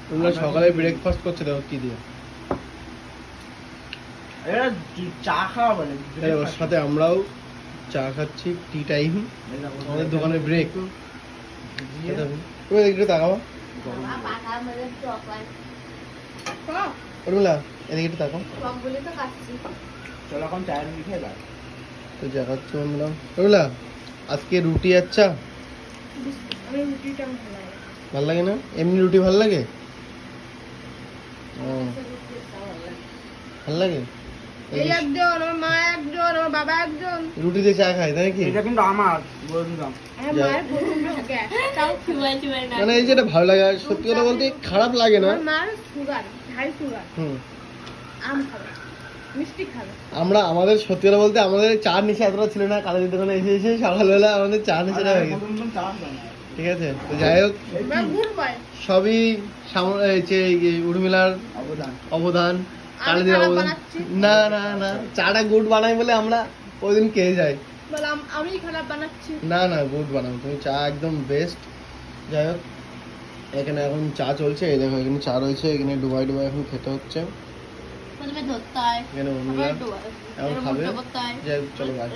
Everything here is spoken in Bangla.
তোমরা সকালে ব্রেকফাস্ট করছো দেখো কি দিয়ে। চা খাওয়া বলে ওর সাথে আমরাও চা খাচ্ছি, টি টাইম, আমাদের দোকানে ব্রেক। তুমি এদিকে তাকাও, উর্মিলা এদিকে একটু তাকাও। চলো এখন চায়ের মিঠে দাও। তো চা খাচ্ছি বন্ধুরা। উর্মিলা আজকে রুটি আচ্ছা ভাল লাগে না? এমনি রুটি ভাল লাগে? ও ভাল লাগে। এই একজন, আমার মা একজন, আমার বাবা একজন। রুটি দিয়ে চা খায় তাই কি? এটা কিন্তু আমার বলে দিলাম। আমার মায়ের প্রথম থাকে তাও মানে এই যেটা ভালো লাগে, আর সত্যি কথা বলতে খারাপ লাগে না। আমার মার সুগার, হাই সুগার, আম খাবে, মিষ্টি খাবে। আমরা আমাদের সত্যি কথা বলতে আমাদের চার নিচে এতটা ছিল না, কালের দোকানে এসে এসে সকালবেলা আমাদের চা নিচেটা হয়ে গেছে। ঠিক আছে, তো যাই হোক সবই উর্মিলার অবদান, কালেদের অবদান। না না না, চাটা গুড বানাই বলে আমরা ওই দিন খেয়ে যাই। আমি খারাপ বানাচ্ছি? না না, গুড বানাও তুমি, চা একদম বেস্ট। যাই হোক এখানে এখন চা চলছে, এই দেখো এখানে চা রয়েছে, এখানে ডুবাই ডুবাই এখন খেতে হচ্ছে। এখানে উর্মিলা এখন খাবে। যাই হোক চলো বাই।